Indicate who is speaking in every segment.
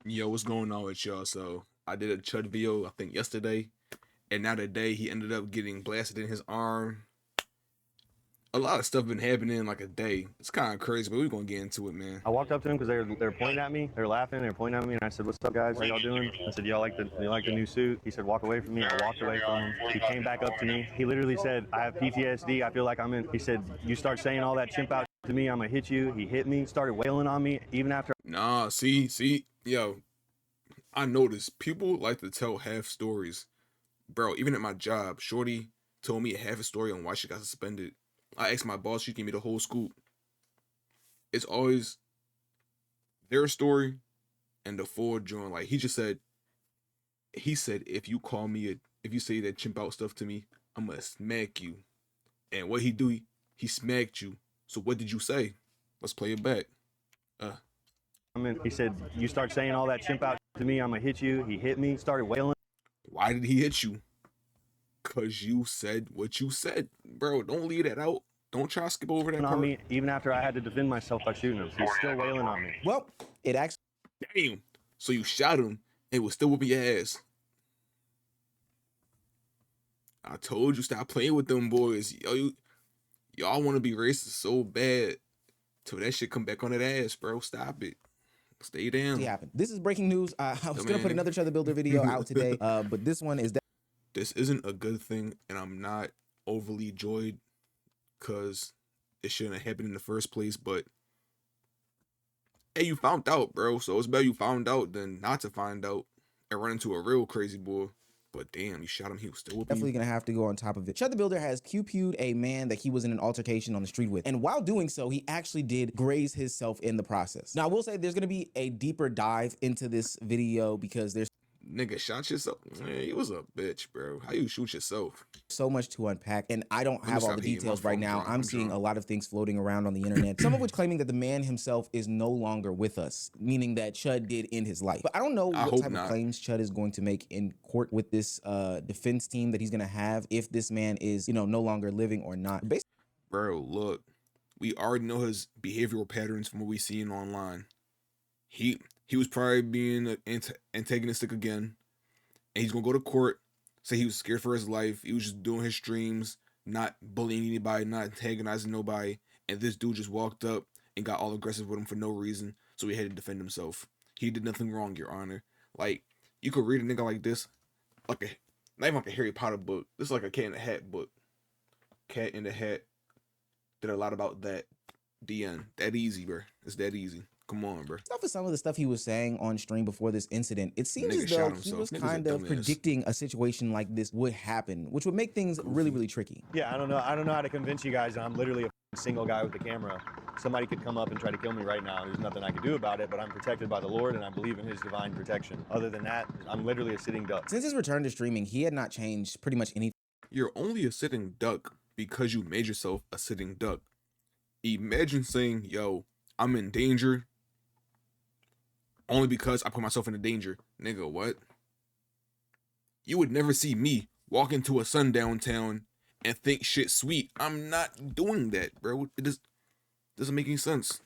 Speaker 1: Yo, what's going on with y'all? So I did a Chud video, I think yesterday, and now today he ended up getting blasted in his arm. A lot of stuff been happening in like a day. It's kind of crazy, but we're gonna get into it, man.
Speaker 2: I walked up to him because they're pointing at me. They're laughing. They're pointing at me, and I said, "What's up, guys? How y'all doing?" I said, "Y'all like the new suit?" He said, "Walk away from me." I walked away from him. He came back up to me. He literally said, "I have PTSD. I feel like I'm in." He said, "You start saying all that chimp out to me, I'm gonna hit you." He hit me. Started wailing on me even after.
Speaker 1: Nah, see, yo, I noticed people like to tell half stories, bro. Even at my job, Shorty told me half a story on why she got suspended. I asked my boss, she gave me the whole scoop. It's always their story and the full joint. Like he said, if you call me if you say that chimp out stuff to me, I'm gonna smack you. And what he do? He smacked you. So what did you say? Let's play it back.
Speaker 2: He said, "You start saying all that chimp out to me, I'm gonna hit you." He hit me. Started wailing.
Speaker 1: Why did he hit you? Cause you said what you said, bro. Don't leave that out. Don't try to skip over that part.
Speaker 2: On me even after I had to defend myself by shooting him. He's still wailing on me.
Speaker 3: Well, it actually.
Speaker 1: Damn. So you shot him and was still whooping your ass. I told you stop playing with them boys. Yo, y'all want to be racist so bad till that shit come back on that ass, bro. Stop it. Stay down.
Speaker 3: Happened. This is breaking news. I was gonna put another Chud the Builder video out today, but this one is.
Speaker 1: This isn't a good thing, and I'm not overly joyed because it shouldn't have happened in the first place. But hey, you found out, bro. So it's better you found out than not to find out and run into a real crazy boy. But damn, you shot him. He was still whooping
Speaker 3: Definitely gonna have to go on top of it. Chud the Builder has QP'd a man that he was in an altercation on the street with, and while doing so, he actually did graze himself in the process. Now, I will say there's gonna be a deeper dive into this video because there's
Speaker 1: nigga shot yourself. Man, you was a bitch, bro. How you shoot yourself?
Speaker 3: So much to unpack, and I don't have all the details right now. I'm seeing a lot of things floating around on the internet, some of which claiming that the man himself is no longer with us, meaning that Chud did end his life. But I don't know what type of claims Chud is going to make in court with this defense team that he's going to have if this man is, no longer living or not.
Speaker 1: Bro, look, we already know his behavioral patterns from what we seen online. He was probably being antagonistic again, and he's gonna go to court, say he was scared for his life. He was just doing his streams, not bullying anybody, not antagonizing nobody, and this dude just walked up and got all aggressive with him for no reason, so he had to defend himself. He did nothing wrong, Your Honor. Like, you could read a nigga like this, not even like a Harry Potter book. This is like a Cat in the Hat book. Cat in the Hat did a lot about that. The end. That easy, bro. It's that easy. Come on, bro.
Speaker 3: For some of the stuff he was saying on stream before this incident, it seems as though he was kind of predicting a situation like this would happen, which would make things really, really tricky.
Speaker 2: Yeah, I don't know how to convince you guys. I'm literally a single guy with the camera. Somebody could come up and try to kill me right now. There's nothing I can do about it, but I'm protected by the Lord, and I believe in his divine protection. Other than that, I'm literally a sitting duck.
Speaker 3: Since his return to streaming, he had not changed pretty much anything.
Speaker 1: You're only a sitting duck because you made yourself a sitting duck. Imagine saying, yo, I'm in danger only because I put myself into danger. Nigga, what? You would never see me walk into a sundown town and think shit sweet. I'm not doing that, bro. It doesn't make any sense.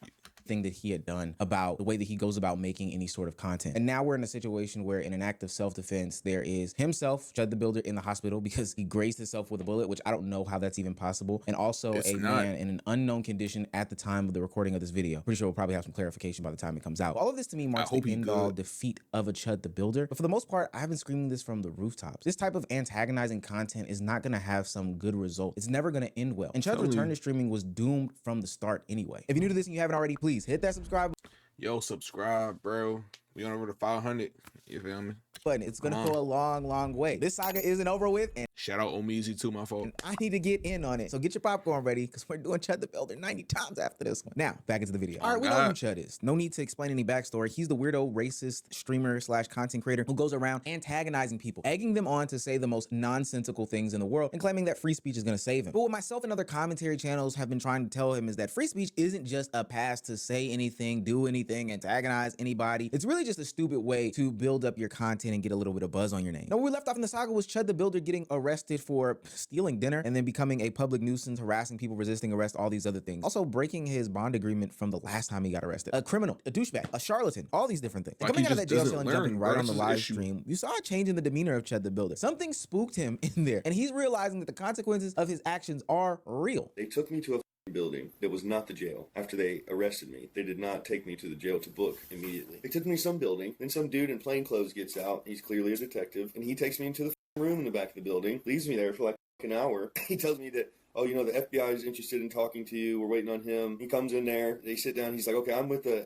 Speaker 3: Thing that he had done about the way that he goes about making any sort of content. And now we're in a situation where in an act of self-defense, there is himself, Chud the Builder, in the hospital because he grazed himself with a bullet, which I don't know how that's even possible. And also man in an unknown condition at the time of the recording of this video. Pretty sure we'll probably have some clarification by the time it comes out. All of this to me marks the end-all defeat of a Chud the Builder. But for the most part, I've been screaming this from the rooftops. This type of antagonizing content is not gonna have some good result. It's never gonna end well. And Chud's return to streaming was doomed from the start anyway. If you're new to this and you haven't already, please hit that subscribe.
Speaker 1: Yo, subscribe, bro. We on over to 500. You feel me?
Speaker 3: Button. It's gonna go a long, long way. This saga isn't over with, and
Speaker 1: shout out Ohmeezzy too, my fault.
Speaker 3: And I need to get in on it. So get your popcorn ready because we're doing Chud the Builder 90 times after this one. Now, back into the video. All right, we know who Chud is. No need to explain any backstory. He's the weirdo, racist streamer / content creator who goes around antagonizing people, egging them on to say the most nonsensical things in the world and claiming that free speech is gonna save him. But what myself and other commentary channels have been trying to tell him is that free speech isn't just a pass to say anything, do anything, antagonize anybody. It's really really just a stupid way to build up your content and get a little bit of buzz on your name. Now, where we left off in the saga was Chud the Builder getting arrested for stealing dinner and then becoming a public nuisance, harassing people, resisting arrest, all these other things. Also breaking his bond agreement from the last time he got arrested. A criminal, a douchebag, a charlatan, all these different things. And
Speaker 1: Like
Speaker 3: coming
Speaker 1: he
Speaker 3: out of that jail
Speaker 1: just
Speaker 3: cell and
Speaker 1: doesn't
Speaker 3: jumping
Speaker 1: learn,
Speaker 3: right
Speaker 1: bro.
Speaker 3: on the
Speaker 1: That's his
Speaker 3: live
Speaker 1: issue.
Speaker 3: stream, you saw a change in the demeanor of Chud the Builder. Something spooked him in there, and he's realizing that the consequences of his actions are real.
Speaker 4: They took me to a building that was not the jail. After they arrested me, they did not take me to the jail to book immediately. They took me to some building, then some dude in plain clothes gets out. He's clearly a detective, and he takes me into the room in the back of the building, leaves me there for like an hour. He tells me that, oh, you know, the FBI is interested in talking to you. We're waiting on him. He comes in there. They sit down. He's like, okay, I'm with the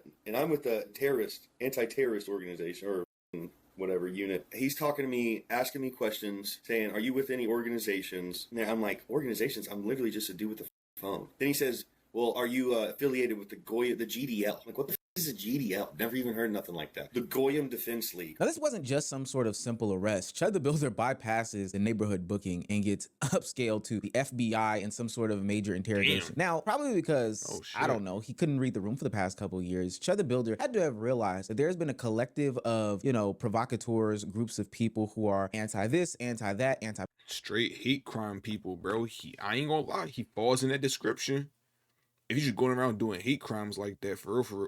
Speaker 4: anti-terrorist organization or whatever unit. He's talking to me, asking me questions, saying, are you with any organizations? And I'm like, organizations? I'm literally just a dude with the phone. Then he says, well, are you affiliated with the GDL? I'm like, what the is a GDL? Never even heard nothing like that. The Goyim Defense League.
Speaker 3: Now, this wasn't just some sort of simple arrest. Chud the Builder bypasses the neighborhood booking and gets upscaled to the FBI in some sort of major interrogation.
Speaker 1: Damn.
Speaker 3: Now, probably because, I don't know, he couldn't read the room for the past couple of years, Chud the Builder had to have realized that there's been a collective of, you know, provocateurs, groups of people who are anti-this, anti-that, anti-
Speaker 1: Straight hate crime people, bro. I ain't gonna lie, he falls in that description. If he's just going around doing hate crimes like that, for real,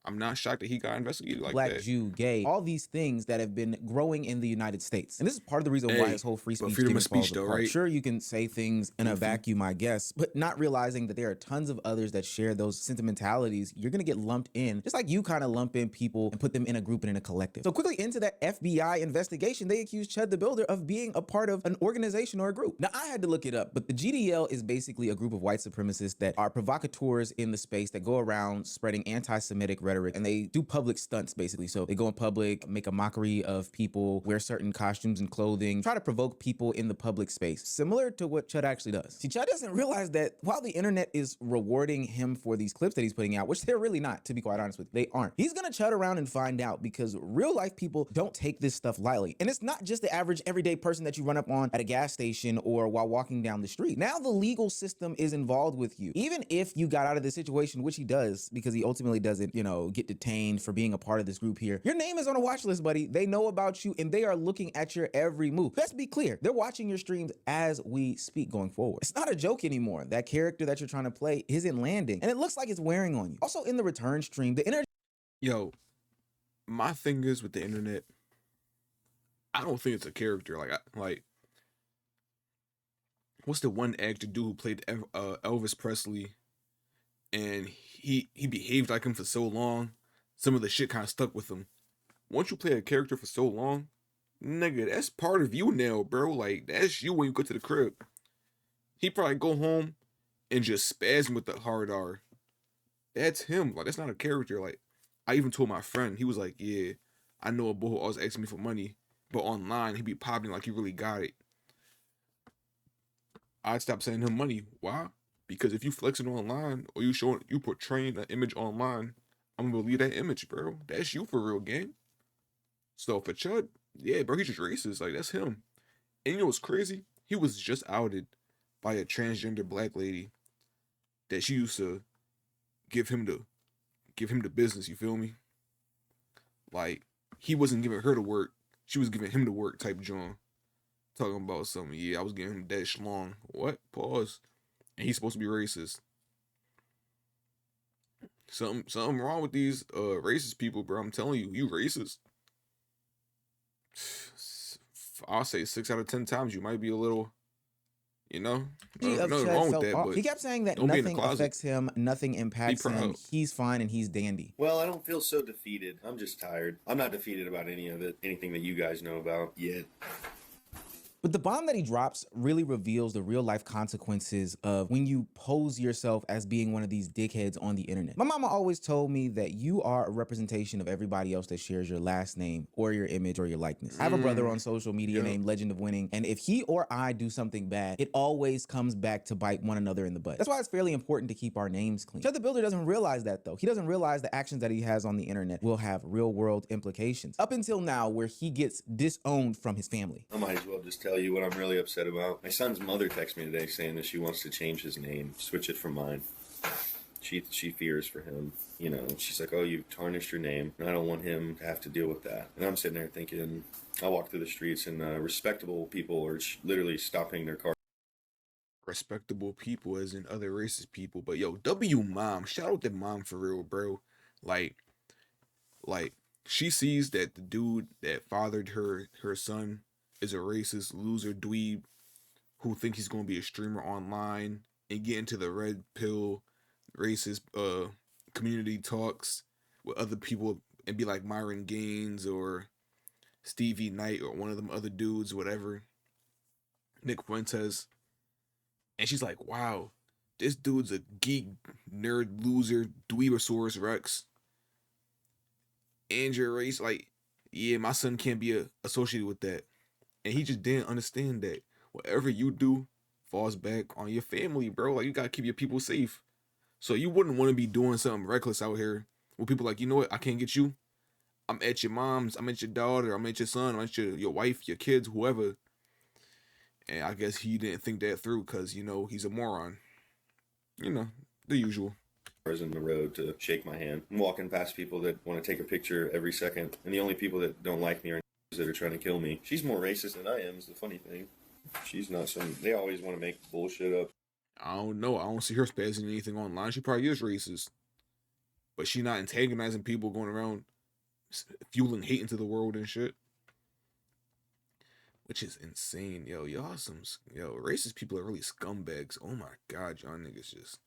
Speaker 1: I'm not shocked that he got investigated like
Speaker 3: Black,
Speaker 1: that.
Speaker 3: Jew, gay, all these things that have been growing in the United States. And this is part of the reason why his whole free speech
Speaker 1: freedom
Speaker 3: thing
Speaker 1: of
Speaker 3: falls
Speaker 1: speech though,
Speaker 3: apart.
Speaker 1: right?
Speaker 3: Sure, you can say things in a vacuum, I guess, but not realizing that there are tons of others that share those sentimentalities. You're gonna get lumped in, just like you kind of lump in people and put them in a group and in a collective. So quickly into that FBI investigation, they accused Chud the Builder of being a part of an organization or a group. Now, I had to look it up, but the GDL is basically a group of white supremacists that are provocateurs in the space that go around spreading anti-Semitic rhetoric, and they do public stunts, basically. So they go in public, make a mockery of people, wear certain costumes and clothing, try to provoke people in the public space, similar to what Chud actually does. See, Chud doesn't realize that while the internet is rewarding him for these clips that he's putting out, which they're really not, to be quite honest with you, they aren't. He's gonna chud around and find out, because real life people don't take this stuff lightly. And it's not just the average everyday person that you run up on at a gas station or while walking down the street. Now the legal system is involved with you. Even if you got out of the situation, which he does, because he ultimately doesn't, you know, get detained for being a part of this group here, your name is on a watch list, buddy. They know about you and they are looking at your every move. Let's be clear, they're watching your streams as we speak going forward. It's not a joke anymore. That character that you're trying to play isn't landing, and it looks like it's wearing on you. Also, in the return stream, the energy.
Speaker 1: Yo, my thing is with the internet, I don't think it's a character. Like, what's the one actor dude who played Elvis Presley, and he behaved like him for so long, some of the shit kind of stuck with him. Once you play a character for so long, nigga, that's part of you now, bro. Like, that's you when you go to the crib. He probably go home and just spasm with the hard R. That's him. Like, that's not a character. Like, I even told my friend, he was like, yeah, I know a boy who always asks me for money, but online he be popping like he really got it. I'd stop sending him money. Why? Because if you flexing online or you portraying an image online, I'm gonna believe that image, bro. That's you for real, gang. So for Chud, yeah, bro, he's just racist. Like, that's him. And you know what's crazy? He was just outed by a transgender black lady that she used to give him the business. You feel me? Like, he wasn't giving her the work, she was giving him the work type John. Talking about something. Yeah, I was giving him that schlong. What? Pause. And he's supposed to be racist. Something wrong with these racist people, bro. I'm telling you, you racist. I'll say 6 out of 10 times you might be a little, you know, nothing wrong with that. But
Speaker 3: he kept saying that
Speaker 1: don't be in the
Speaker 3: nothing
Speaker 1: closet.
Speaker 3: affects him, nothing impacts him. He's fine and he's dandy.
Speaker 4: Well, I don't feel so defeated. I'm just tired. I'm not defeated about any of it, anything that you guys know about yet.
Speaker 3: But the bomb that he drops really reveals the real life consequences of when you pose yourself as being one of these dickheads on the internet. My mama always told me that you are a representation of everybody else that shares your last name or your image or your likeness. I have a brother on social media named Legend of Winning, and if he or I do something bad, it always comes back to bite one another in the butt. That's why it's fairly important to keep our names clean. Chud the Builder doesn't realize that though. He doesn't realize the actions that he has on the internet will have real world implications. Up until now, where he gets disowned from his family.
Speaker 4: I might as well just tell you what I'm really upset about. My son's mother texted me today saying that she wants to change his name, switch it from mine. she fears for him. You know, she's like, oh, you've tarnished your name, and I don't want him to have to deal with that. And I'm sitting there thinking, I walk through the streets, and respectable people are literally stopping their car.
Speaker 1: Respectable people, as in other racist people. But yo, W mom, shout out to mom for real, bro. Like, she sees that the dude that fathered her son is a racist loser dweeb who thinks he's gonna be a streamer online and get into the red pill racist community talks with other people and be like Myron Gaines or Stevie Knight or one of them other dudes, whatever, Nick Fuentes. And she's like, wow, this dude's a geek, nerd, loser, dweebosaurus Rex. And your race, like, yeah, my son can't be associated with that. And he just didn't understand that whatever you do falls back on your family, bro. Like, you gotta keep your people safe. So you wouldn't want to be doing something reckless out here where people like, you know what, I can't get you. I'm at your mom's, I'm at your daughter, I'm at your son, I'm at your wife, your kids, whoever. And I guess he didn't think that through because, you know, he's a moron. You know, the usual.
Speaker 4: In the road to shake my hand. I'm walking past people that want to take a picture every second, and the only people that don't like me are that are trying to kill me. She's more racist than I am, is the funny thing. She's not some... They always want to make bullshit up.
Speaker 1: I don't know. I don't see her spazzing anything online. She probably is racist. But she not antagonizing people, going around fueling hate into the world and shit. Which is insane. Yo, racist people are really scumbags. Oh my god, y'all niggas just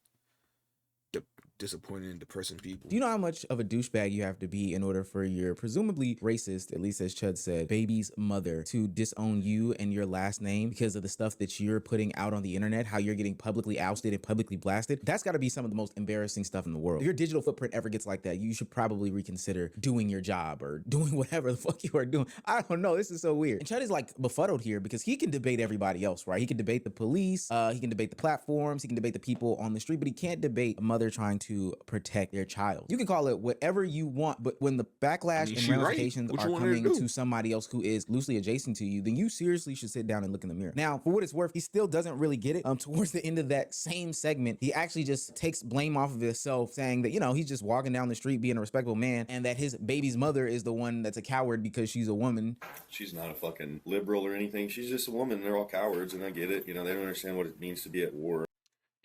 Speaker 1: disappointing and depressing people.
Speaker 3: Do you know how much of a douchebag you have to be in order for your presumably racist, at least as Chud said, baby's mother to disown you and your last name because of the stuff that you're putting out on the internet, how you're getting publicly ousted and publicly blasted? That's got to be some of the most embarrassing stuff in the world. If your digital footprint ever gets like that, you should probably reconsider doing your job or doing whatever the fuck you are doing. I don't know. This is so weird. And Chud is like befuddled here because he can debate everybody else, right? He can debate the police, he can debate the platforms, he can debate the people on the street, but he can't debate a mother trying to protect their child. You can call it whatever you want, but when the backlash and ramifications are coming to somebody else who is loosely adjacent to you, then you seriously should sit down and look in the mirror. Now, for what it's worth, he still doesn't really get it. Towards the end of that same segment, he actually just takes blame off of himself, saying that, you know, he's just walking down the street being a respectable man, and that his baby's mother is the one that's a coward because she's a woman.
Speaker 4: She's not a fucking liberal or anything. She's just a woman. They're all cowards, and I get it. You know, they don't understand what it means to be at war.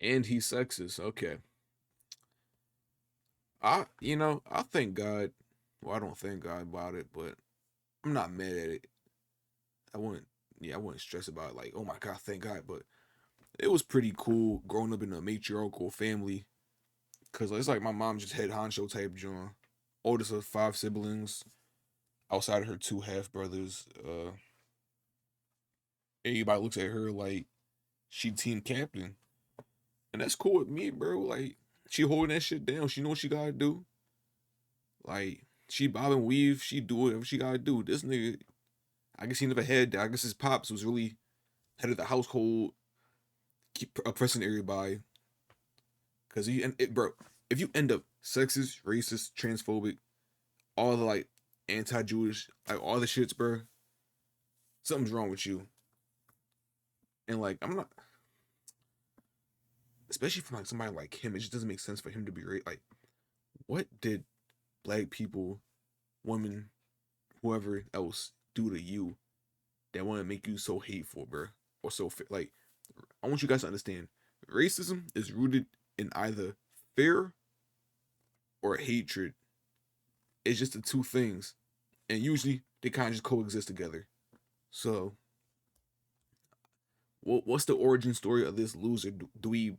Speaker 1: And he's sexist. Okay. I thank God. Well, I don't thank God about it, but I'm not mad at it. I wouldn't stress about it, like, oh my God, thank God. But it was pretty cool growing up in a matriarchal family. Cause it's like my mom just head honcho type John. Oldest of 5 siblings. Outside of her 2 half brothers. Everybody looks at her like she team captain. And that's cool with me, bro. Like, she holding that shit down. She know what she gotta do. Like, she bob and weave. She do whatever she gotta do. This nigga, I guess he never had that. I guess his pops was really head of the household, keep oppressing everybody. Cause bro, if you end up sexist, racist, transphobic, all the like anti-Jewish, like all the shits, bro, something's wrong with you. And like, I'm not, especially from like somebody like him, it just doesn't make sense for him to be like, what did black people, women, whoever else do to you that want to make you so hateful, bro, or so like, I want you guys to understand, racism is rooted in either fear or hatred. It's just the two things, and usually they kind of just coexist together. So, what's the origin story of this loser dweeb?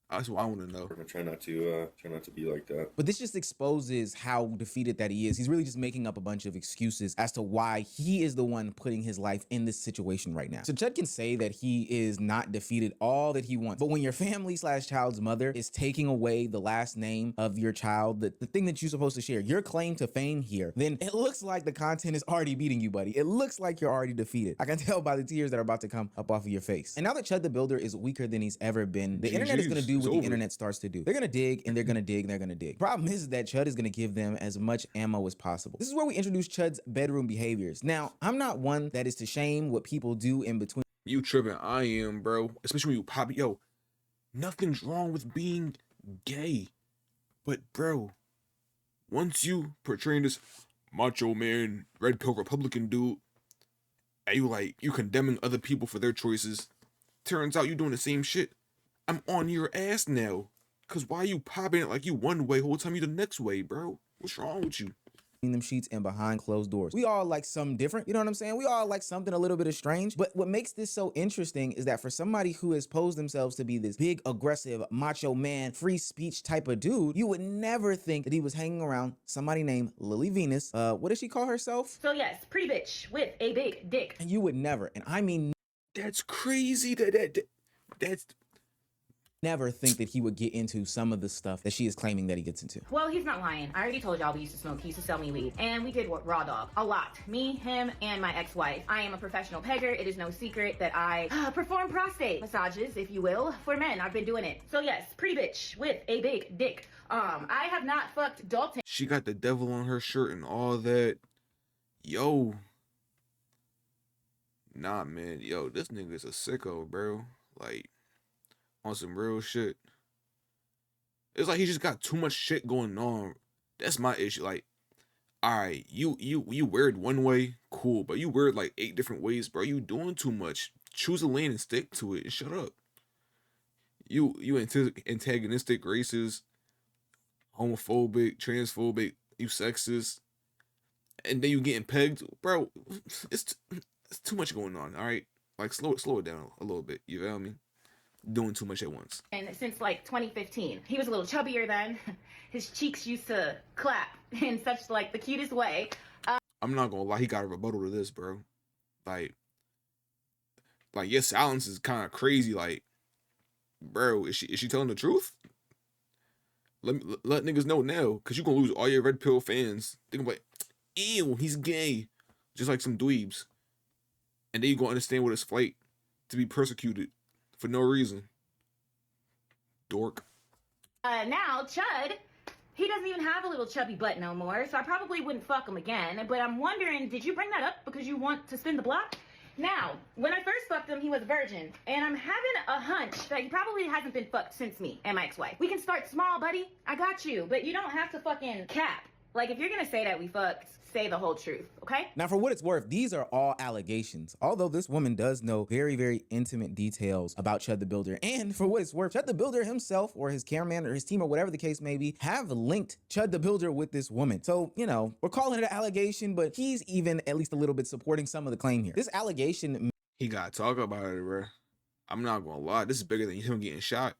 Speaker 1: That's what I want to know.
Speaker 4: I try not to be like that.
Speaker 3: But this just exposes how defeated that he is. He's really just making up a bunch of excuses as to why he is the one putting his life in this situation right now. So Chud can say that he is not defeated all that he wants. But when your family/child's mother is taking away the last name of your child, the thing that you're supposed to share, your claim to fame here, then it looks like the content is already beating you, buddy. It looks like you're already defeated. I can tell by the tears that are about to come up off of your face. And now that Chud the Builder is weaker than he's ever been, the internet is going to do what the internet starts to do. They're gonna dig and they're gonna dig and they're gonna dig. Problem is that Chud is gonna give them as much ammo as possible. This is where we introduce Chud's bedroom behaviors. Now, I'm not one that is to shame what people do in between.
Speaker 1: You tripping? I am, bro. Especially when you pop. Yo, nothing's wrong with being gay. But bro, once you portraying this macho man, red pill Republican dude, and you condemning other people for their choices, turns out you doing the same shit. I'm on your ass now. Cause why you popping it like you one way whole time you the next way, bro? What's wrong with you?
Speaker 3: Them sheets and behind closed doors. We all like something different, you know what I'm saying? We all like something a little bit of strange. But what makes this so interesting is that for somebody who has posed themselves to be this big, aggressive, macho man, free speech type of dude, you would never think that he was hanging around somebody named Lily Venus. What does she call herself?
Speaker 5: So yes, pretty bitch with a big dick.
Speaker 3: And you would never, and I mean
Speaker 1: That's crazy. That's
Speaker 3: never think that he would get into some of the stuff that she is claiming that he gets into.
Speaker 5: Well, he's not lying. I already told y'all we used to smoke. He used to sell me weed. And we did raw dog. A lot. Me, him, and my ex-wife. I am a professional pegger. It is no secret that I perform prostate massages, if you will, for men. I've been doing it. So yes, pretty bitch with a big dick. I have not fucked Dalton.
Speaker 1: she got the devil on her shirt and all that. Yo. Nah, man. Yo, this nigga's a sicko, bro. Like, on some real shit. It's like he just got too much shit going on. That's my issue. Like, alright, you wear it one way, cool, but you wear it like 8 different ways, bro. You doing too much. Choose a lane and stick to it and shut up. You antagonistic, racist, homophobic, transphobic, you sexist, and then you getting pegged, bro. It's too much going on. All right, like slow it down a little bit. You feel me? Doing too much at once.
Speaker 5: And since like 2015, he was a little chubbier then. His cheeks used to clap in such like the cutest way.
Speaker 1: I'm not gonna lie, he got a rebuttal to this, bro. Like your silence is kind of crazy. Like, bro, is she telling the truth? Let niggas know now, cause you gonna lose all your red pill fans. They gonna be like, ew, he's gay, just like some dweebs. And then you gonna understand what it's like to be persecuted for no reason. Dork.
Speaker 5: Now, Chud, he doesn't even have a little chubby butt no more, so I probably wouldn't fuck him again. But I'm wondering, did you bring that up because you want to spin the block? Now, when I first fucked him, he was a virgin, and I'm having a hunch that he probably hasn't been fucked since me and my ex-wife. We can start small, buddy. I got you, but you don't have to fucking cap. Like, if you're gonna say that we fucked, say the whole truth, okay?
Speaker 3: Now, for what it's worth, these are all allegations. Although this woman does know very, very intimate details about Chud the Builder. And for what it's worth, Chud the Builder himself or his cameraman or his team or whatever the case may be have linked Chud the Builder with this woman. So, you know, we're calling it an allegation, but he's even at least a little bit supporting some of the claim here. This allegation...
Speaker 1: He gotta talk about it, bro. I'm not gonna lie, this is bigger than him getting shot.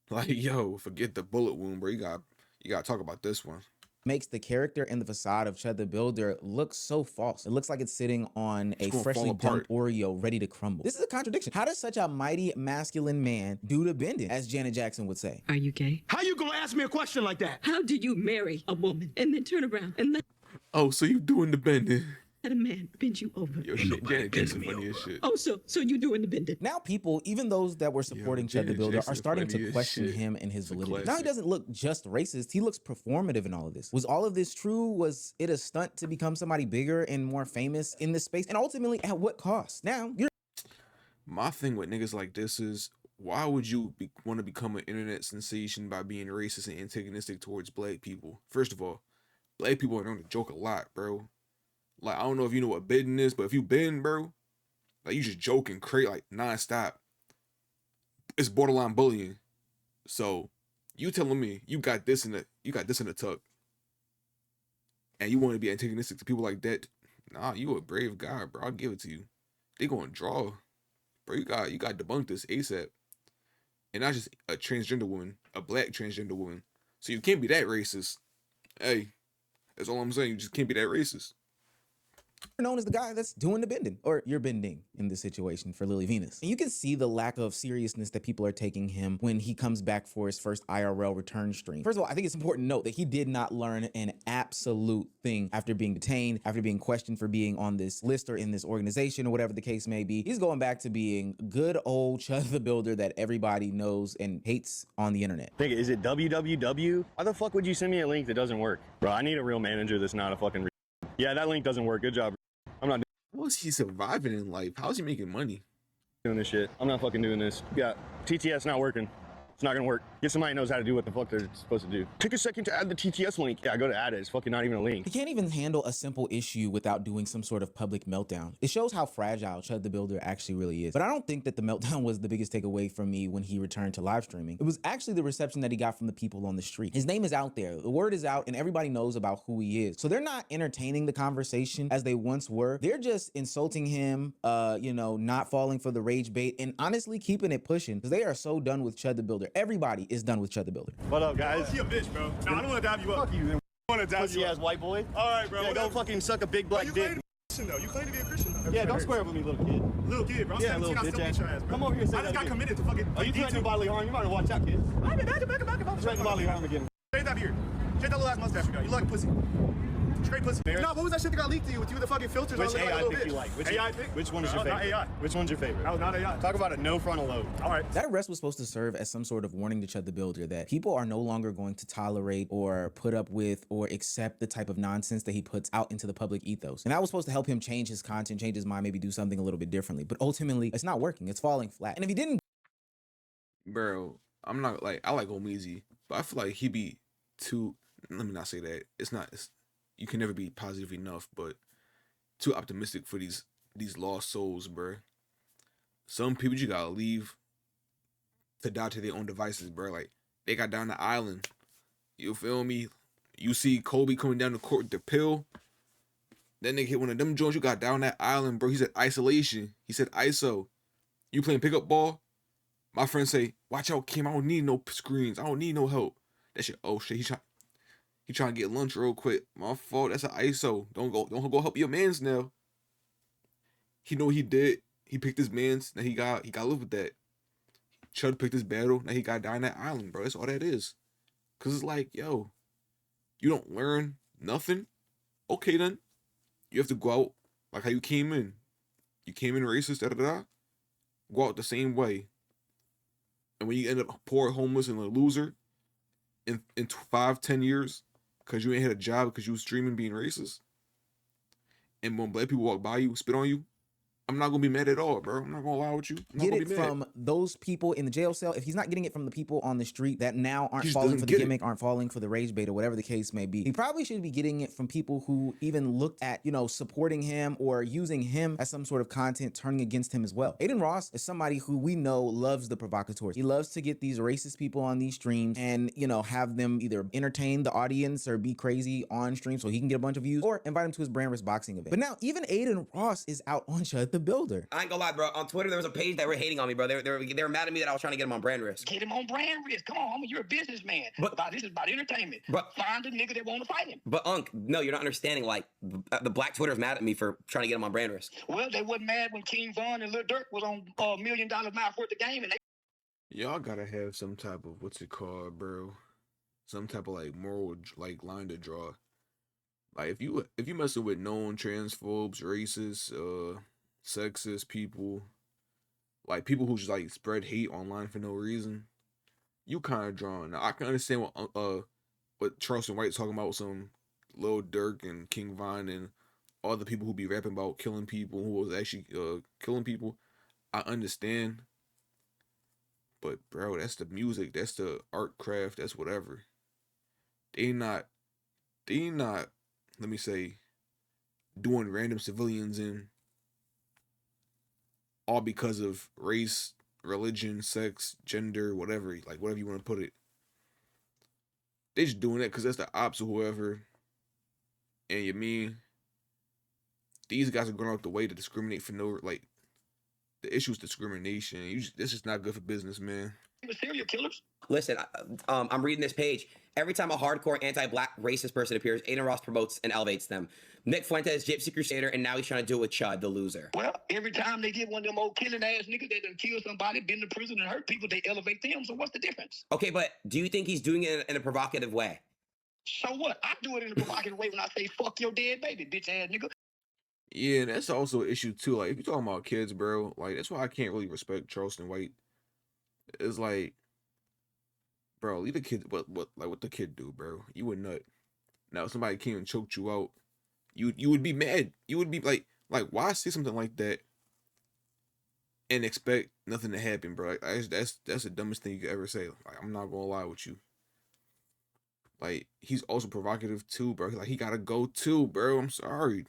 Speaker 1: Like, yo, forget the bullet wound, bro. You gotta talk about this one.
Speaker 3: Makes the character and the facade of Chud the Builder look so false. It looks like it's sitting on a freshly dumped Oreo ready to crumble. This is a contradiction. How does such a mighty masculine man do the bending, as Janet Jackson would say?
Speaker 6: Are you gay?
Speaker 7: How you gonna ask me a question like that?
Speaker 6: How do you marry a woman and then turn around and let
Speaker 1: Oh, so you doing the bending?
Speaker 6: a man bend you over?
Speaker 1: Yo, shit, Janet Jackson funny as shit.
Speaker 6: Oh, so you doing the bending?
Speaker 3: Now people, even those that were supporting Chud the Builder,
Speaker 1: Jackson
Speaker 3: are starting
Speaker 1: funny
Speaker 3: to
Speaker 1: as
Speaker 3: question
Speaker 1: shit.
Speaker 3: him and his
Speaker 1: It's a
Speaker 3: validity. Now he
Speaker 1: classic.
Speaker 3: doesn't look just racist, he looks performative in all of this. Was all of this true? Was it a stunt to become somebody bigger and more famous in this space? And ultimately, at what cost? Now, you're
Speaker 1: My thing with niggas like this is, why would you want to become an internet sensation by being racist and antagonistic towards black people? First of all, black people are known to joke a lot, bro. Like, I don't know if you know what bidding is, but if you bend, bro, like, you just joke and create like nonstop. It's borderline bullying. So you telling me you got this in the tuck, and you want to be antagonistic to people like that? Nah, you a brave guy, bro. I'll give it to you. They gonna draw, bro. You got to debunk this ASAP. And not just a transgender woman, a black transgender woman. So you can't be that racist. Hey, that's all I'm saying. You just can't be that racist.
Speaker 3: known as the guy that's doing the bending, or you're bending in this situation for Lily Venus. And you can see the lack of seriousness that people are taking him when he comes back for his first IRL return stream. First of all, I think it's important to note that he did not learn an absolute thing after being detained, after being questioned for being on this list or in this organization or whatever the case may be. He's going back to being good old Chud the Builder that everybody knows and hates on the internet.
Speaker 2: Think, is it www? Why the fuck would you send me a link that doesn't work? Bro, I need a real manager that's not a fucking yeah, that link doesn't work. Good job. I'm not
Speaker 1: How is he surviving in life? How is he making money?
Speaker 2: doing this shit. I'm not fucking doing this. Yeah, TTS not working. It's not gonna work. Get somebody who knows how to do what the fuck they're supposed to do. Take a second to add the TTS link. Yeah, I go to add it. It's fucking not even a link.
Speaker 3: He can't even handle a simple issue without doing some sort of public meltdown. It shows how fragile Chud the Builder actually really is. But I don't think that the meltdown was the biggest takeaway from me when he returned to live streaming. It was actually the reception that he got from the people on the street. His name is out there. The word is out and everybody knows about who he is. So they're not entertaining the conversation as they once were. They're just insulting him, you know, not falling for the rage bait and honestly keeping it pushing because they are so done with Chud the Builder. Everybody is done with Chud the Builder.
Speaker 2: What up, guys?
Speaker 8: You a bitch, bro. No, I don't want to dab you up.
Speaker 2: Fuck you, then.
Speaker 8: I want to dab
Speaker 2: Pussy
Speaker 8: you
Speaker 2: ass
Speaker 8: up.
Speaker 2: white boy.
Speaker 8: All right, bro.
Speaker 2: Yeah, go fucking suck a big black
Speaker 8: you
Speaker 2: dick.
Speaker 8: claim to be a Christian, though. You claim to be a Christian, though.
Speaker 2: Yeah, don't square up with me, little kid.
Speaker 8: Little kid, bro. I'm
Speaker 2: Yeah,
Speaker 8: 17.
Speaker 2: little
Speaker 8: I still
Speaker 2: bitch
Speaker 8: beat your ass, bro.
Speaker 2: Come over here and say
Speaker 8: I just
Speaker 2: that
Speaker 8: got
Speaker 2: again.
Speaker 8: committed to fucking.
Speaker 2: Are you trying to do bodily harm? You better watch out, kid. Threaten bodily harm again.
Speaker 8: Straight that beard. Straight that little ass mustache you got. You like pussy. Straight pussy. No, what was that shit that got leaked to you with you with the fucking filters?
Speaker 2: Which
Speaker 8: on like
Speaker 2: AI
Speaker 8: a
Speaker 2: pick
Speaker 8: bitch?
Speaker 2: you like? Which
Speaker 8: AI pick?
Speaker 2: Which one is your
Speaker 8: No, not
Speaker 2: favorite?
Speaker 8: AI.
Speaker 2: Which one's your favorite?
Speaker 8: That was not AI.
Speaker 2: Talk about a no frontal lobe.
Speaker 8: All right.
Speaker 3: That arrest was supposed to serve as some sort of warning to Chud the Builder that people are no longer going to tolerate or put up with or accept the type of nonsense that he puts out into the public ethos. And that was supposed to help him change his content, change his mind, maybe do something a little bit differently. But ultimately, it's not working. It's falling flat. And if he didn't,
Speaker 1: Bro, I'm not like, I like Ohmeezzy, but I feel like he be too, let me not say that. You can never be positive enough, but too optimistic for these lost souls, bro. Some people you gotta leave to die to their own devices, bro. Like, they got down the island. You feel me? You see Kobe coming down the court with the pill. Then they hit one of them joints. You got down that island, bro. He said isolation. He said ISO. You playing pickup ball? My friend say, watch out, Kim. I don't need no screens. I don't need no help. That shit, oh shit, he trying to get lunch real quick. My fault. That's an ISO. Don't go help your mans now. He know what he did. He picked his mans. Now he got to live with that. Chud picked his battle. Now he got down that island, bro. That's all that is. Cause it's like, yo, you don't learn nothing. Okay then, you have to go out like how you came in. You came in racist. Da da da. Go out the same way. And when you end up poor, homeless, and a loser in 5-10 years, because you ain't had a job because you was streaming being racist, and when black people walk by you, spit on you, I'm not gonna be mad at all, bro. I'm not gonna lie with you.
Speaker 3: get it from those people in the jail cell. If he's not getting it from the people on the street that now aren't falling for the gimmick, aren't falling for the rage bait or whatever the case may be, he probably should be getting it from people who even looked at, you know, supporting him or using him as some sort of content turning against him as well. Aiden Ross is somebody who we know loves the provocateurs. He loves to get these racist people on these streams and, you know, have them either entertain the audience or be crazy on stream so he can get a bunch of views or invite him to his brand risk boxing event. But now even Aiden Ross is out on Chud the Builder.
Speaker 9: I ain't gonna lie, bro. On Twitter, there was a page that were hating on me, bro. They were mad at me that I was trying to get him on brand risk.
Speaker 10: Get him on brand risk. Come on, you're a businessman.
Speaker 9: But
Speaker 10: this is about entertainment.
Speaker 9: But
Speaker 10: find a nigga that want to fight him.
Speaker 9: But Unc, no, you're not understanding. Like the black Twitter's mad at me for trying to get him on brand risk.
Speaker 10: Well, they wasn't mad when King Von and Lil Durk was on $1 million mouth worth of game, and they.
Speaker 1: Y'all gotta have some type of what's it called, bro? Some type of like moral like line to draw. Like if you messing with known transphobes, racists, sexist people, like people who just like spread hate online for no reason, you kind of drawn. Now I can understand what Charleston White's talking about with some Lil Durk and King Von and all the people who be rapping about killing people who was actually killing people. I understand, but bro, that's the music, that's the art craft, that's whatever. They not, let me say, doing random civilians in all because of race, religion, sex, gender, whatever, like whatever you want to put it. They just doing that because that's the ops or whoever. And you mean these guys are going out the way to discriminate for no, like, the issue is discrimination. This is not good for business, man.
Speaker 10: Serial killers.
Speaker 9: Listen, I'm reading this page. Every time a hardcore anti-black racist person appears, Aiden Ross promotes and elevates them. Nick Fuentes, Gypsy Crusader, and now he's trying to do it with Chud, the loser.
Speaker 10: Well, every time they get one of them old killing ass niggas that done kill somebody, been to prison and hurt people, they elevate them. So what's the difference?
Speaker 9: Okay, but do you think he's doing it in a provocative way?
Speaker 10: So what? I do it in a provocative way when I say fuck your dead baby, bitch ass nigga.
Speaker 1: Yeah, that's also an issue too. Like if you're talking about kids, bro, like that's why I can't really respect Charleston White. It's like, bro, leave the kid. What the kid do, bro? You a nut. Now if somebody came and choked you out, you would be mad. You would be like why say something like that? and expect nothing to happen, bro. Like, that's the dumbest thing you could ever say. Like, I'm not gonna lie with you. Like, he's also provocative too, bro. Like, he gotta go too, bro. I'm sorry.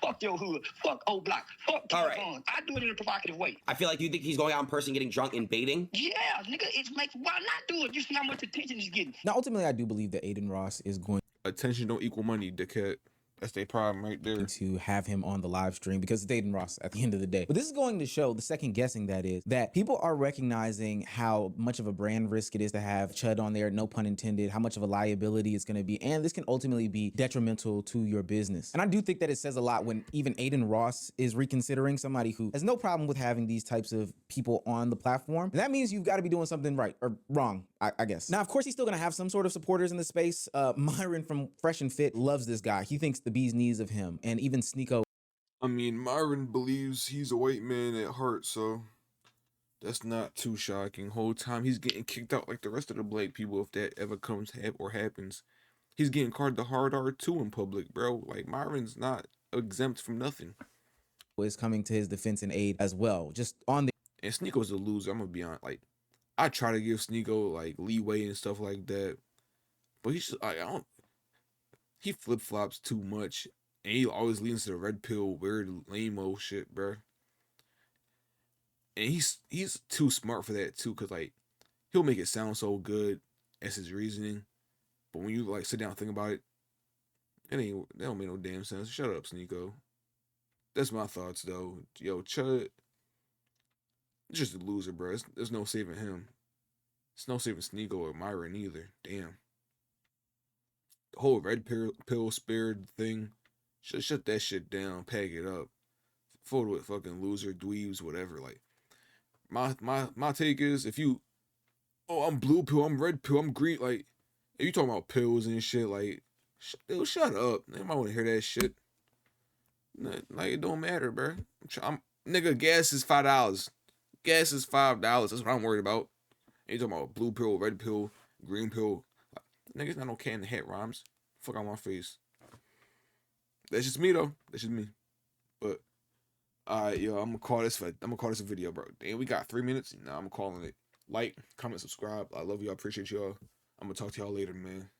Speaker 10: Fuck your hood. Fuck old block. Fuck
Speaker 9: All right.
Speaker 10: California. I do it in a provocative way.
Speaker 9: I feel like you think he's going out in person getting drunk and baiting?
Speaker 10: Yeah, nigga, it's makes why not do it? You see how much attention he's getting.
Speaker 3: Now, ultimately, I do believe that Aiden Ross is going
Speaker 1: Attention don't equal money, dickhead. That's their problem right there.
Speaker 3: to have him on the live stream because it's Aiden Ross at the end of the day. But this is going to show, the second guessing that is, that people are recognizing how much of a brand risk it is to have Chud on there, no pun intended, how much of a liability it's going to be, and this can ultimately be detrimental to your business. And I do think that it says a lot when even Aiden Ross is reconsidering, somebody who has no problem with having these types of people on the platform. And that means you've got to be doing something right or wrong, I guess. Now, of course, he's still going to have some sort of supporters in the space. Myron from Fresh and Fit loves this guy. He thinks the bee's knees of him, and even Sneeko.
Speaker 1: I mean, Myron believes he's a white man at heart, so that's not too shocking. Whole time he's getting kicked out like the rest of the black people, if that ever comes or happens. He's getting called the hard R too in public, bro. Like, Myron's not exempt from nothing.
Speaker 3: Is coming to his defense and aid as well. Just on the
Speaker 1: And Sneeko's a loser. I'm gonna be honest. Like, I try to give Sneeko like leeway and stuff like that, but he's just, I don't. He flip flops too much. And he always leans to the red pill, weird, lame-o shit, bro. And he's too smart for that, too, because, like, he'll make it sound so good as his reasoning. But when you, like, sit down and think about it, that don't make no damn sense. Shut up, Sneeko. That's my thoughts, though. Yo, Chud, just a loser, bro. There's no saving him. There's no saving Sneeko or Myron either. Damn. The whole red pill spared thing. Shut that shit down. Pack it up. Photo with fucking loser, dweebs, whatever. Like, my take is, if you, oh, I'm blue pill, I'm red pill, I'm green. Like, if you talking about pills and shit, like, dude, shut up. They might want to hear that shit. Like, it don't matter, bro. Nigga, gas is $5. Gas is $5. That's what I'm worried about. And you talking about blue pill, red pill, green pill. Like, niggas not no can in the hat rhymes. Fuck on my face. That's just me though. That's just me. But alright, yo, I'm gonna call this a video, bro. Damn, we got 3 minutes. Nah, I'm calling it. Like, comment, subscribe. I love y'all. Appreciate y'all. I'm gonna talk to y'all later, man.